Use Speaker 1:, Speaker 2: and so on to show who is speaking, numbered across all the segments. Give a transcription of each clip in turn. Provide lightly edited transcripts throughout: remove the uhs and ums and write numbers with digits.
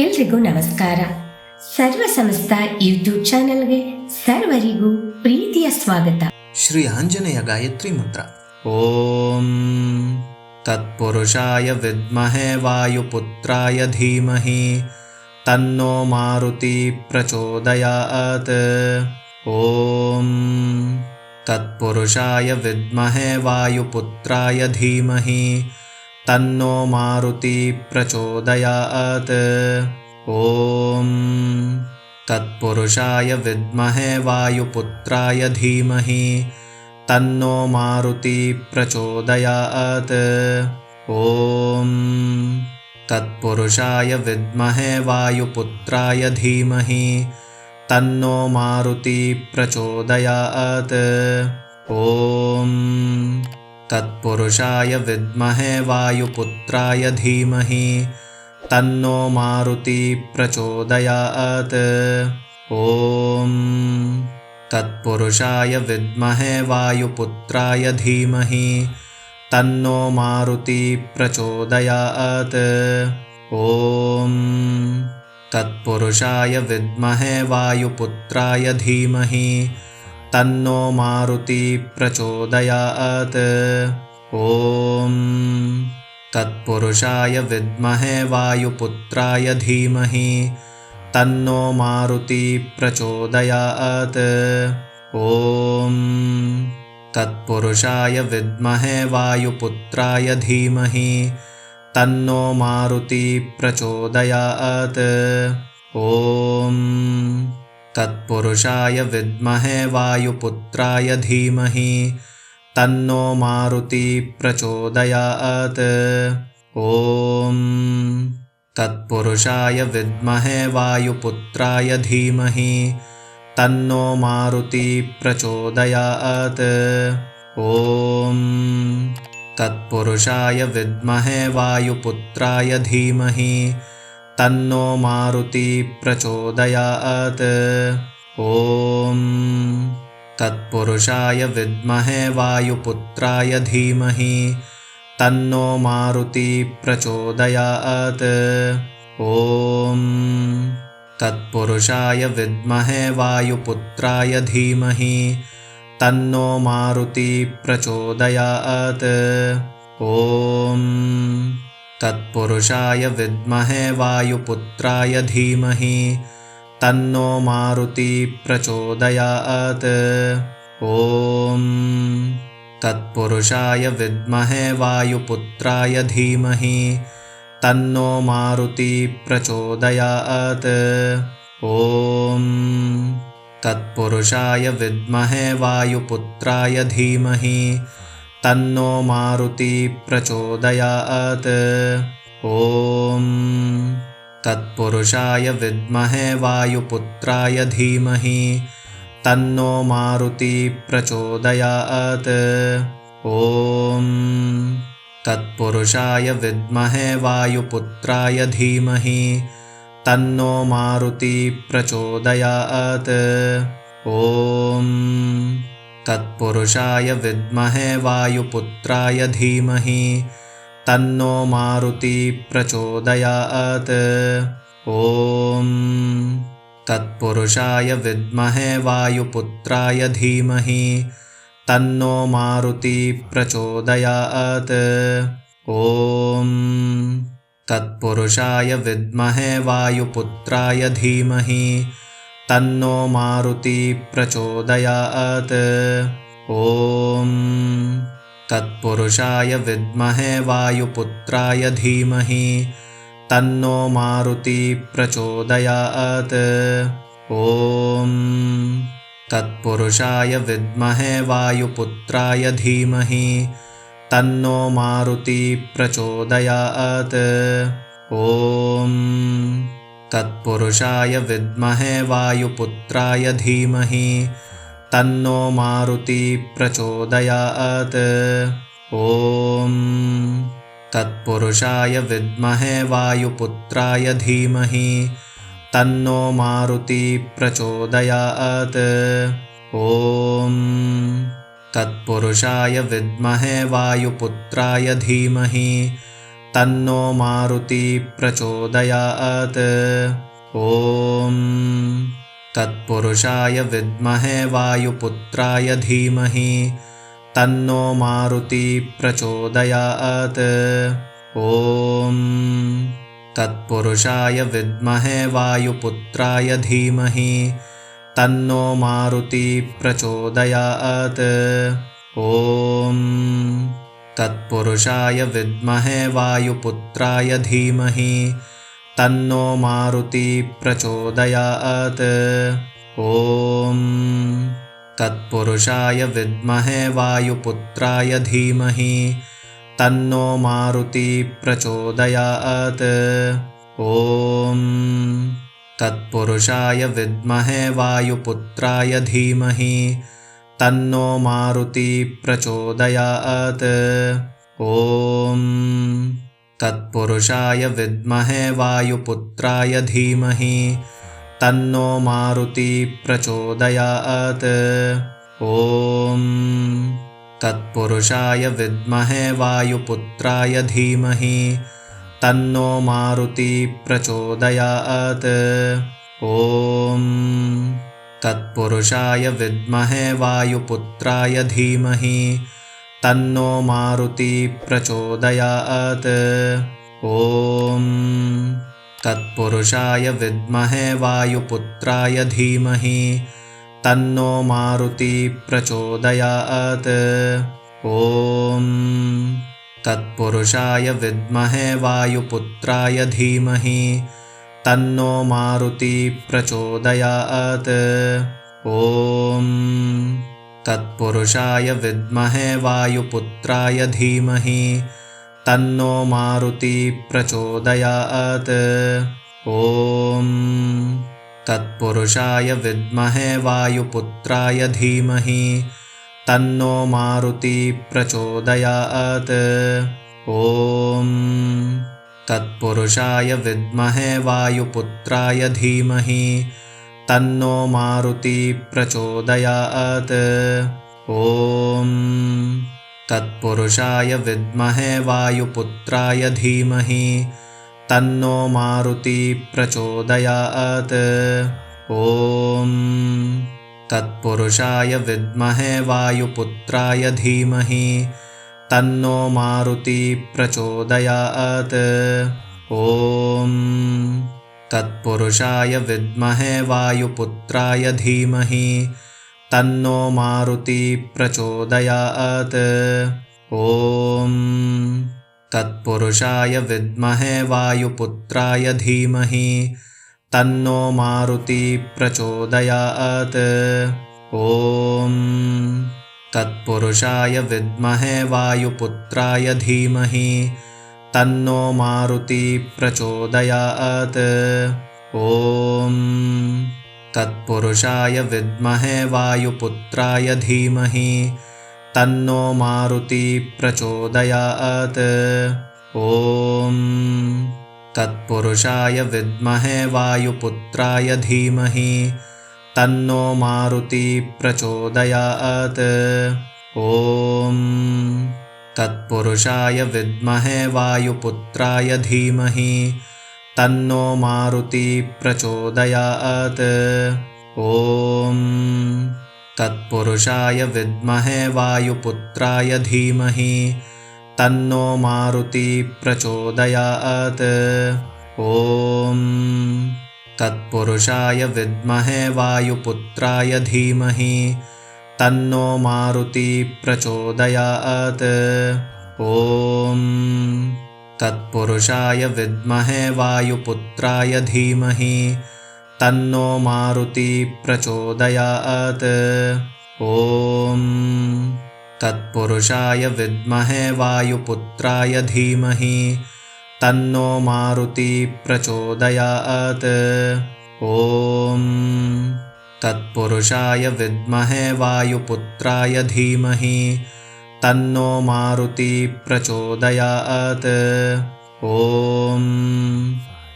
Speaker 1: ಎಲ್ರಿಗೂ ನಮಸ್ಕಾರ. ಸರ್ವ ಸಮಸ್ತ ಯೂಟ್ಯೂಬ್ ಚಾನೆಲ್ಗೆ ಸರ್ವರಿಗೂ ಪ್ರೀತಿಯ ಸ್ವಾಗತ.
Speaker 2: ಶ್ರೀ ಆಂಜನೇಯ ಗಾಯತ್ರಿ ಮಂತ್ರ. ಓಂ ತತ್ಪುರುಷಾಯ ವಿದ್ಮಹೇ ವಾಯುಪುತ್ರಾಯ ಧೀಮಹಿ ತನ್ನೋ ಮಾರುತಿ ಪ್ರಚೋದಯಾತ್. ಓಂ ತತ್ಪುರುಷಾಯ ವಿದ್ಮಹೇ ವಾಯುಪುತ್ರಾಯ ಧೀಮಹಿ ತನ್ನೋ ಮಾರುತಿ ಪ್ರಚೋದಯಾತ್. ಓಂ ತತ್ಪುರುಷಾಯ ವಿದ್ಮಹೇ ವಾಯುಪುತ್ರಾಯ ಧೀಮಹಿ ತನ್ನೋ ಮಾರುತಿ ಪ್ರಚೋದಯಾತ್. ಓಂ ತತ್ಪುರುಷಾಯ ವಿದ್ಮಹೇ ವಾಯುಪುತ್ರಾಯ ಧೀಮಹಿ ತನ್ನೋ ಮಾರುತಿ ಪ್ರಚೋದಯಾತ್. ಓಂ ತತ್ಪುರುಷಾಯ ವಿದ್ಮಹೇ ವಾಯುಪುತ್ರಾಯ ಧೀಮಹಿ ತನ್ನೋ ಮಾರುತಿ ಪ್ರಚೋದಯಾತ್. ಓಂ ತತ್ಪುರುಷಾಯ ವಿದ್ಮಹೇ ವಾಯುಪುತ್ರಾಯ ಧೀಮಹಿ ತನ್ನೋ ಮಾರುತಿ ಪ್ರಚೋದಯಾತ್. ಓಂ ತತ್ಪುರುಷಾಯ ವಿದ್ಮಹೇ ವಾಯುಪುತ್ರಾಯ ಧೀಮಹಿ ತನ್ನೋ ಮಾರುತಿ ಪ್ರಚೋದಯಾತ್. ಓಂ ತತ್ಪುರುಷಾಯ ವಿದ್ಮಹೇ ವಾಯುಪುತ್ರಾಯ ಧೀಮಹಿ ತನ್ನೋ ಮಾರುತಿ ಪ್ರಚೋದಯಾತ್. ಓಂ ತತ್ಪುರುಷಾಯ ವಿದ್ಮಹೇ ವಾಯುಪುತ್ರಾಯ ಧೀಮಹಿ ತನ್ನೋ ಮಾರುತಿ ಪ್ರಚೋದಯಾತ್. ಓಂ ತತ್ಪುರುಷಾಯ ವಿದ್ಮಹೇ ವಾಯುಪುತ್ರಾಯ ಧೀಮಹಿ ತನ್ನೋ ಮಾರುತಿ ಪ್ರಚೋದಯಾತ್. ಓಂ ತತ್ಪುರುಷಾಯ ವಿದ್ಮಹೇ ವಾಯುಪುತ್ರಾಯ ಧೀಮಹಿ ತನ್ನೋ ಮಾರುತಿ ಪ್ರಚೋದಯಾತ್. ಓಂ ತತ್ಪುರುಷಾಯ ವಿದ್ಮಹೇ ವಾಯುಪುತ್ರಾಯ ಧೀಮಹಿ ತನ್ನೋ ಮಾರುತಿ ಪ್ರಚೋದಯಾತ್. ಓಂ ತತ್ಪುರುಷಾಯ ವಿದ್ಮಹೇ ವಾಯುಪುತ್ರಾಯ ಧೀಮಹಿ ತನ್ನೋ ಮಾರುತಿ ಪ್ರಚೋದಯಾತ್. ಓಂ ತತ್ಪುರುಷಾಯ ವಿದ್ಮಹೇ ವಾಯುಪುತ್ರಾಯ ಧೀಮಹಿ ತನ್ನೋ ಮಾರುತಿ ಪ್ರಚೋದಯಾತ್. ಓಂ ತತ್ಪುರುಷಾಯ ವಿದ್ಮಹೇ ವಾಯುಪುತ್ರಾಯ ಧೀಮಹಿ ತನ್ನೋ ಮಾರುತಿ ಪ್ರಚೋದಯಾತ್. ಓಂ ತತ್ಪುರುಷಾಯ ವಿದ್ಮಹೇ ವಾಯುಪುತ್ರಾಯ ಧೀಮಹಿ ತನ್ನೋ ಮಾರುತಿ ಪ್ರಚೋದಯಾತ್. ಓಂ ತತ್ಪುರುಷಾಯ ವಿದ್ಮಹೇ ವಾಯುಪುತ್ರಾಯ ಧೀಮಹಿ ತನ್ನೋ ಮಾರುತಿ ಪ್ರಚೋದಯಾತ್. ಓಂ ತತ್ಪುರುಷಾಯ ವಿದ್ಮಹೇ ವಾಯುಪುತ್ರಾಯ ಧೀಮಹಿ ತನ್ನೋ ಮಾರುತಿ ಪ್ರಚೋದಯಾತ್. ಓಂ ತತ್ಪುರುಷಾಯ ವಿದ್ಮಹೇ ವಾಯುಪುತ್ರಾಯ ಧೀಮಹಿ ತನ್ನೋ ಮಾರುತಿ ಪ್ರಚೋದಯಾತ್. ಓಂ ತತ್ಪುರುಷಾಯ ವಿದ್ಮಹೇ ವಾಯುಪುತ್ರಾಯ ಧೀಮಹಿ ತನ್ನೋ ಮಾರುತಿ ಪ್ರಚೋದಯಾತ್. ಓಂ ತತ್ಪುರುಷಾಯ ವಿದ್ಮಹೇ ವಾಯುಪುತ್ರಾಯ ಧೀಮಹಿ ತನ್ನೋ ಮಾರುತಿ ಪ್ರಚೋದಯಾತ್. ಓಂ ತತ್ಪುರುಷಾಯ ವಿದ್ಮಹೇ ವಾಯುಪುತ್ರಾಯ ಧೀಮಹಿ ತನ್ನೋ ಮಾರುತಿ ಪ್ರಚೋದಯಾತ್. ಓಂ ತತ್ಪುರುಷಾಯ ವಿದ್ಮಹೇ ವಾಯುಪುತ್ರಾಯ ಧೀಮಹಿ ತನ್ನೋ ಮಾರುತಿ ಪ್ರಚೋದಯಾತ್. ಓಂ ತತ್ಪುರುಷಾಯ ವಿದ್ಮಹೇ ವಾಯುಪುತ್ರಾಯ ಧೀಮಹಿ ತನ್ನೋ ಮಾರುತಿ ಪ್ರಚೋದಯಾತ್. ಓಂ ತತ್ಪುರುಷಾಯ ವಿದ್ಮಹೇ ವಾಯುಪುತ್ರಾಯ ಧೀಮಹಿ ತನ್ನೋ ಮಾರುತಿ ಪ್ರಚೋದಯಾತ್. ಓಂ ತತ್ಪುರುಷಾಯ ವಿದ್ಮಹೇ ವಾಯುಪುತ್ರಾಯ ಧೀಮಹಿ ತನ್ನೋ ಮಾರುತಿ ಪ್ರಚೋದಯಾತ್. ಓಂ ತತ್ಪುರುಷಾಯ ವಿದ್ಮಹೇ ವಾಯುಪುತ್ರಾಯ ಧೀಮಹಿ तन्नो मारुति प्रचोदयात्। ॐ तत्पुरुषाय विद्महे वायुपुत्राय धीमहि तन्नो मारुति प्रचोदयात्। ॐ तत्पुरुषाय विद्महे वायुपुत्राय धीमहि तन्नो मारुति प्रचोदयात्। ॐ तत्पुरुषाय विद्महे वायुपुत्राय धीमहि तन्नो मारुति प्रचोदयात्। ॐ तत्पुरुषाय विद्महे वायुपुत्राय धीमहि तन्नो मारुति प्रचोदयात्। ॐ तत्पुरुषाय विद्महे वायुपुत्राय धीमहि तन्नो मारुति प्रचोदयात्। ॐ तत्पुरुषाय विद्महे वायुपुत्राय धीमहि तन्नो मारुति प्रचोदयात्। ॐ तत्पुरुषाय विद्महे वायुपुत्राय धीमहि तन्नो मारुति प्रचोदयात्। ॐ तत्पुरुषाय विद्महे वायुपुत्राय धीमहि तन्नो मारुति प्रचोदयात्। ॐ तत्पुरुषाय विद्महे वायुपुत्राय धीमहि तन्नो मारुति प्रचोदयात्। ॐ तत्पुरुषाय विद्महे वायुपुत्राय धीमहि तन्नो मारुति प्रचोदयात्। ॐ तत्पुरुषाय विद्महे वायुपुत्राय धीमहि तन्नो मारुति प्रचोदयात्। ॐ तत्पुरुषाय विद्महे वायुपुत्राय धीमहि तन्नो मारुति प्रचोदयात्। ॐ तत्पुरुषाय विद्महे वायुपुत्राय धीमहि तन्नो मारुति प्रचोदयात्। ॐ तत्पुरुषाय विद्महे वायुपुत्राय धीमहि तन्नो मारुति प्रचोदयात्। ॐ तत्पुरुषाय विद्महे वायुपुत्राय धीमहि तन्नो मारुति प्रचोदयात्। ॐ तत्पुरुषाय विद्महे वायुपुत्राय धीमहि तन्नो मारुति प्रचोदयात्। ॐ तत्पुरुषाय विद्महे वायुपुत्राय धीमहि तन्नो मारुति प्रचोदयात्। ॐ तत्पुरुषाय विद्महे वायुपुत्राय धीमहि तन्नो मारुति प्रचोदयात्। ॐ तत्पुरुषाय विद्महे वायुपुत्राय धीमहि तन्नो मारुति प्रचोदयात्। ॐ तत्पुरुषाय विद्महे वायुपुत्राय धीमहि तन्नो मारुति प्रचोदयात्। ॐ तत्पुरुषाय विद्महे वायुपुत्राय धीमहि तन्नो मारुति प्रचोदयात्। ॐ तत्पुरुषाय विद्महे वायुपुत्राय धीमहि तन्नो मारुति प्रचोदयात्। ॐ तत्पुरुषाय विद्महे वायुपुत्राय धीमहि तन्नो मारुति प्रचोदयात्। ॐ तत्पुरुषाय विद्महे वायुपुत्राय धीमहि तन्नो मारुति प्रचोदयात्। ॐ तत्पुरुषाय विद्महे वायुपुत्राय धीमहि तन्नो मारुति प्रचोदयात्। ॐ तत्पुरुषाय विद्महे वायुपुत्राय धीमहि तन्नो मारुति प्रचोदयात्। ॐ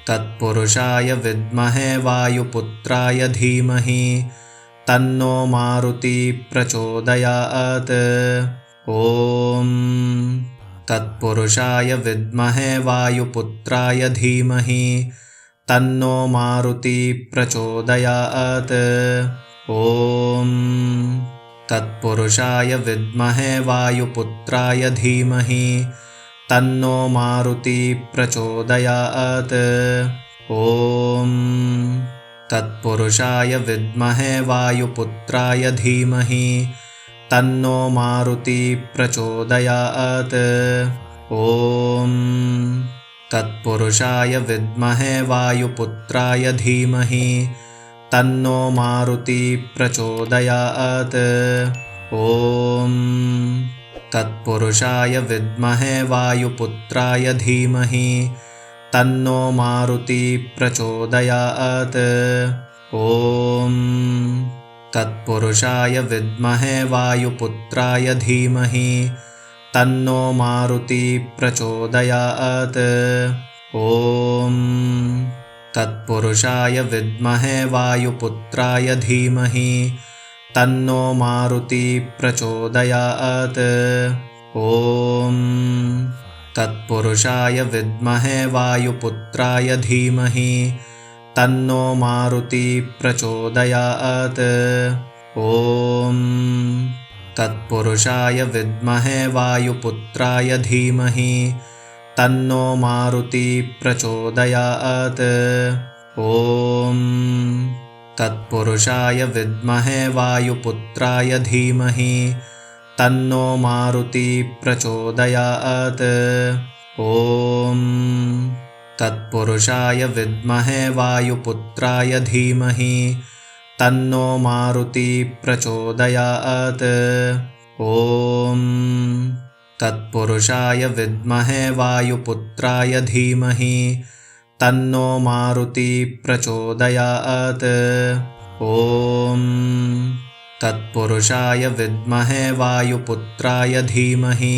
Speaker 2: तत्पुरुषाय विद्महे वायुपुत्राय धीमहि तन्नो मारुति प्रचोदयात्। ॐ तत्पुरुषाय विद्महे वायुपुत्राय धीमहि तन्नो मारुति प्रचोदयात्। ॐ तत्पुरुषाय विद्महे वायुपुत्राय धीमहि तन्नो मारुति प्रचोदयात्। ॐ तत्पुरुषाय विद्महे वायुपुत्राय धीमहि तन्नो मारुति प्रचोदयात्। ॐ तत्पुरुषाय विद्महे वायुपुत्राय धीमहि तन्नो मारुति प्रचोदयात्। ॐ तत्पुरुषाय विद्महे वायुपुत्राय धीमहि तन्नो मारुति प्रचोदयात्। ॐ तत्पुरुषाय विद्महे वायुपुत्राय धीमहि तन्नो मारुति प्रचोदयात्। ॐ तत्पुरुषाय विद्महे वायुपुत्राय धीमहि तन्नो मारुति प्रचोदयात्। ॐ तत्पुरुषाय विद्महे वायुपुत्राय धीमहि तन्नो मारुति प्रचोदयात्। ॐ तत्पुरुषाय विद्महे वायुपुत्राय धीमहि तन्नो मारुति प्रचोदयात्। ॐ तत्पुरुषाय विद्महे वायुपुत्राय धीमहि तन्नो मारुति प्रचोदयात्। ॐ तत्पुरुषाय विद्महे वायुपुत्राय धीमहि तन्नो मारुति प्रचोदयात्। ॐ तत्पुरुषाय विद्महे वायुपुत्राय धीमहि तन्नो मारुति प्रचोदयात्। ॐ तत्पुरुषाय विद्महे वायुपुत्राय धीमहि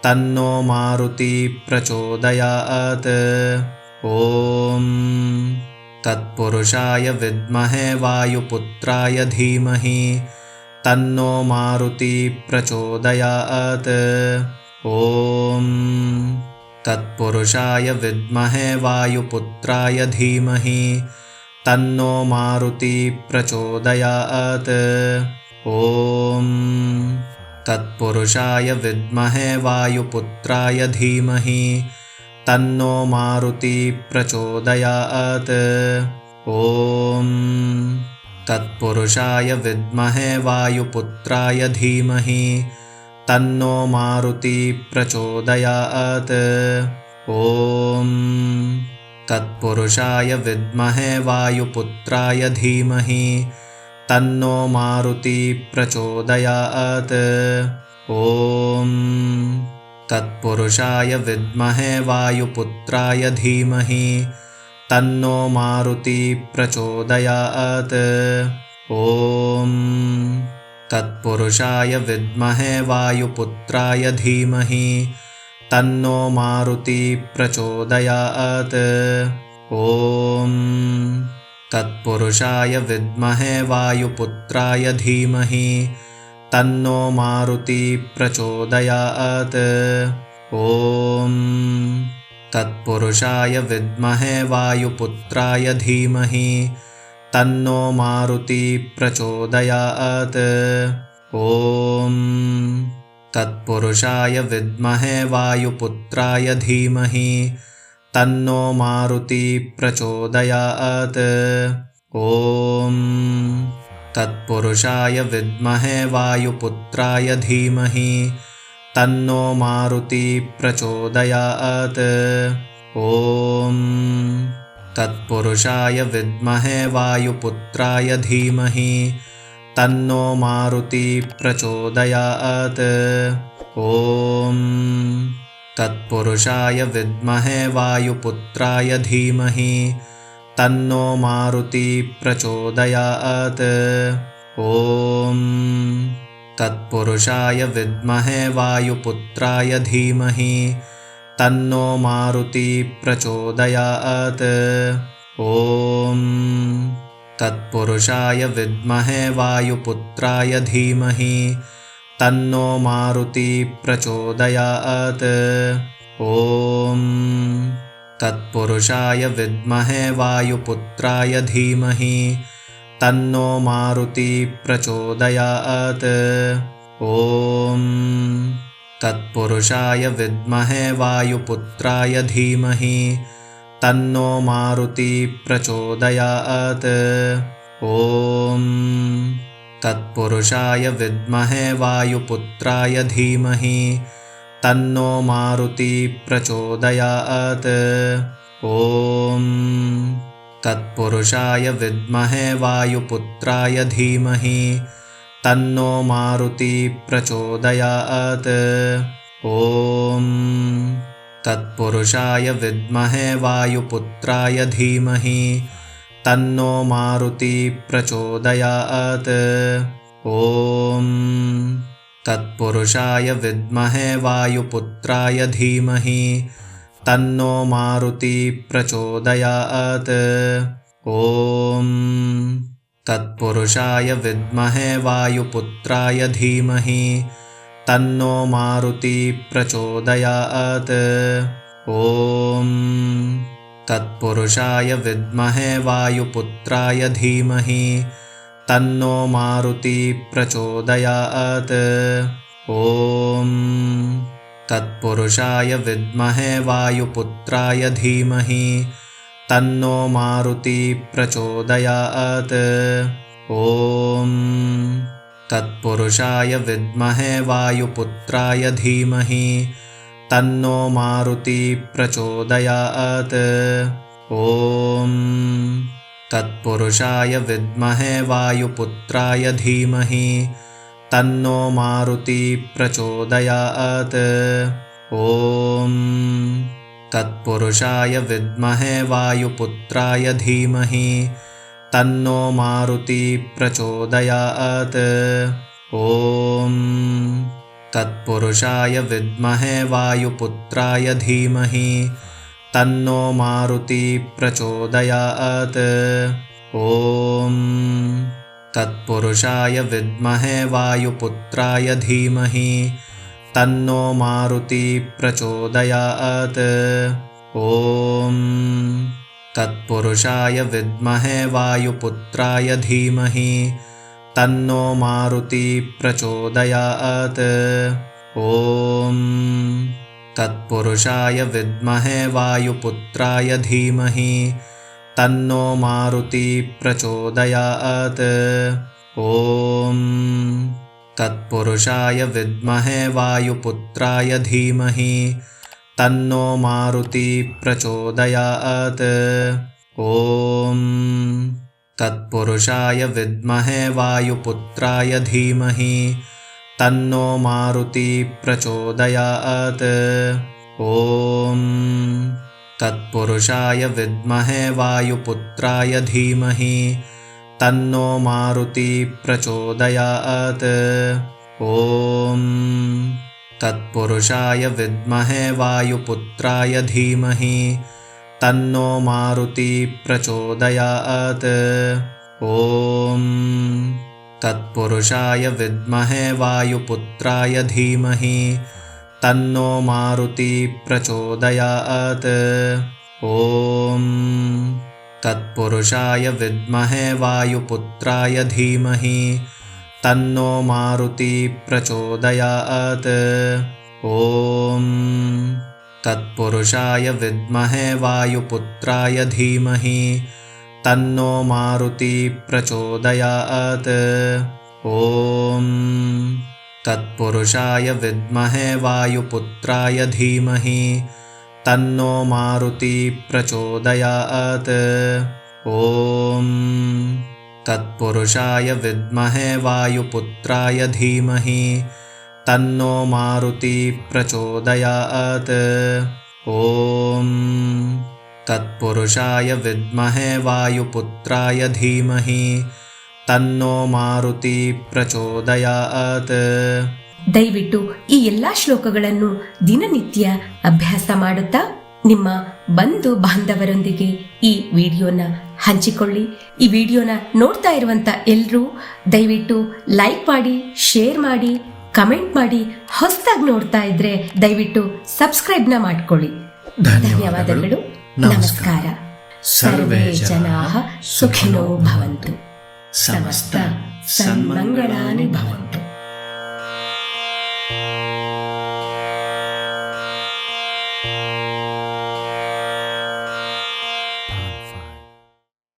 Speaker 2: तन्नो मारुति प्रचोदयात्। ॐ तत्पुरुषाय विद्महे वायुपुत्राय धीमहि तन्नो मारुति प्रचोदयात्। ॐ तत्पुरुषाय विद्महे वायुपुत्राय धीमहि तन्नो मारुति प्रचोदयात्। ॐ तत्पुरुषाय विद्महे वायुपुत्राय धीमहि तन्नो मारुति प्रचोदयात्। ॐ तत्पुरुषाय विद्महे वायुपुत्राय धीमहि तन्नो मारुति प्रचोदयात्। ॐ तत्पुरुषाय विद्महे वायुपुत्राय धीमहि तन्नो मारुति प्रचोदयात्। ॐ तत्पुरुषाय विद्महे वायुपुत्राय धीमहि तन्नो मारुति प्रचोदयात्। ॐ तत्पुरुषाय विद्महे वायुपुत्राय धीमहि तन्नो मारुति प्रचोदयात्। ॐ तत्पुरुषाय विद्महे वायुपुत्राय धीमहि तन्नो मारुति प्रचोदयात्। ॐ तत्पुरुषाय विद्महे वायुपुत्राय धीमहि तन्नो मारुति प्रचोदयात्। ॐ तत्पुरुषाय विद्महे वायुपुत्राय धीमहि तन्नो मारुति प्रचोदयात्। ॐ तत्पुरुषाय विद्महे वायुपुत्राय धीमहि तन्नो मारुति प्रचोदयात्। ॐ तत्पुरुषाय विद्महे वायुपुत्राय धीमहि तन्नो मारुति प्रचोदयात्। ॐ तत्पुरुषाय विद्महे वायुपुत्राय धीमहि तन्नो मारुति प्रचोदयात्। ॐ तत्पुरुषाय विद्महे वायुपुत्राय धीमहि तन्नो मारुति प्रचोदयात्। ॐ तत्पुरुषाय विद्महे वायुपुत्राय धीमहि तन्नो मारुति प्रचोदयात्। ॐ तत्पुरुषाय विद्महे वायुपुत्राय धीमहि तन्नो मारुति प्रचोदयात्। ॐ तत्पुरुषाय विद्महे वायुपुत्राय धीमहि तन्नो मारुति प्रचोदयात्। ॐ तत्पुरुषाय विद्महे वायुपुत्राय धीमहि तन्नो मारुति प्रचोदयात्। ॐ तत्पुरुषाय विद्महे वायुपुत्राय धीमहि तन्नो मारुति प्रचोदयात्। ॐ तत्पुरुषाय विद्महे वायुपुत्राय धीमहि तन्नो मारुति प्रचोदयात्। ॐ तत्पुरुषाय विद्महे वायुपुत्राय धीमहि तन्नो मारुति प्रचोदयात्। ॐ तत्पुरुषाय विद्महे वायुपुत्राय धीमहि तन्नो मारुति प्रचोदयात्। ॐ तत्पुरुषाय विद्महे वायुपुत्राय धीमहि तन्नो मारुति प्रचोदयात्। ॐ तत्पुरुषाय विद्महे वायुपुत्राय धीमहि तन्नो मारुति प्रचोदयात्। ॐ तत्पुरुषाय विद्महे वायुपुत्राय धीमहि तन्नो मारुति प्रचोदयात्। ॐ तत्पुरुषाय विद्महे वायुपुत्राय धीमहि तन्नो मारुति प्रचोदयात्। ॐ तत्पुरुषाय विद्महे वायुपुत्राय धीमहि तन्नो मारुति प्रचोदयात्। ॐ तत्पुरुषाय विद्महे वायुपुत्राय धीमहि तन्नो मारुति प्रचोदयात्। ॐ तत्पुरुषाय विद्महे वायुपुत्राय धीमहि तन्नो मारुति प्रचोदयात्। ॐ तत्पुरुषाय विद्महे वायुपुत्राय धीमहि तन्नो मारुति प्रचोदयात्। ॐ तत्पुरुषाय विद्महे वायुपुत्राय धीमहि तन्नो मारुति प्रचोदयात्। ॐ तत्पुरुषाय विद्महे वायुपुत्राय धीमहि तन्नो मारुति प्रचोदयात्। ॐ तत्पुरुषाय विद्महे वायुपुत्राय धीमहि तन्नो मारुति प्रचोदयात्। ॐ तत्पुरुषाय विद्महे वायुपुत्राय धीमहि तन्नो मारुति प्रचोदयात्। ॐ तत्पुरुषाय विद्महे वायुपुत्राय धीमहि तन्नो मारुति प्रचोदयात्। ॐ तत्पुरुषाय विद्महे वायुपुत्राय धीमहि तन्नो मारुति प्रचोदयात्। ॐ तत्पुरुषाय विद्महे वायुपुत्राय धीमहि तन्नो मारुति प्रचोदयात्। ॐ तत्पुरुषाय विद्महे वायुपुत्राय धीमहि तन्नो मारुति प्रचोदयात्। ॐ तत्पुरुषाय विद्महे वायुपुत्राय धीमहि तन्नो मारुति प्रचोदयात्। ॐ तत्पुरुषाय विद्महे वायुपुत्राय धीमहि तन्नो मारुति प्रचोदयात्। ॐ तत्पुरुषाय विद्महे वायुपुत्राय धीमहि तन्नो मारुति प्रचोदयात्।
Speaker 1: ದಯವಿಟ್ಟು ಈ ಎಲ್ಲಾ ಶ್ಲೋಕಗಳನ್ನು ದಿನನಿತ್ಯ ಅಭ್ಯಾಸ ಮಾಡುತ್ತಾ ನಿಮ್ಮ ಬಂಧು ಬಾಂಧವರೊಂದಿಗೆ ಈ ವಿಡಿಯೋನ ಹಂಚಿಕೊಳ್ಳಿ. ಈ ವಿಡಿಯೋನ ನೋಡ್ತಾ ಇರುವಂತ ಎಲ್ಲರೂ ದಯವಿಟ್ಟು ಲೈಕ್ ಮಾಡಿ, ಶೇರ್ ಮಾಡಿ, ಕಮೆಂಟ್ ಮಾಡಿ. ಹೊಸದಾಗಿ ನೋಡ್ತಾ ಇದ್ರೆ ದಯವಿಟ್ಟು ಸಬ್ಸ್ಕ್ರೈಬ್ನ ಮಾಡ್ಕೊಳ್ಳಿ. ಧನ್ಯವಾದಗಳು. ನಮಸ್ಕಾರ. ಸರ್ವೇ ಜನಾಃ ಸುಖಿನೋ ಭವಂತು. ಸಮಸ್ತ ಸನ್ಮಂಗಳಾನಿ ಭವಂತು.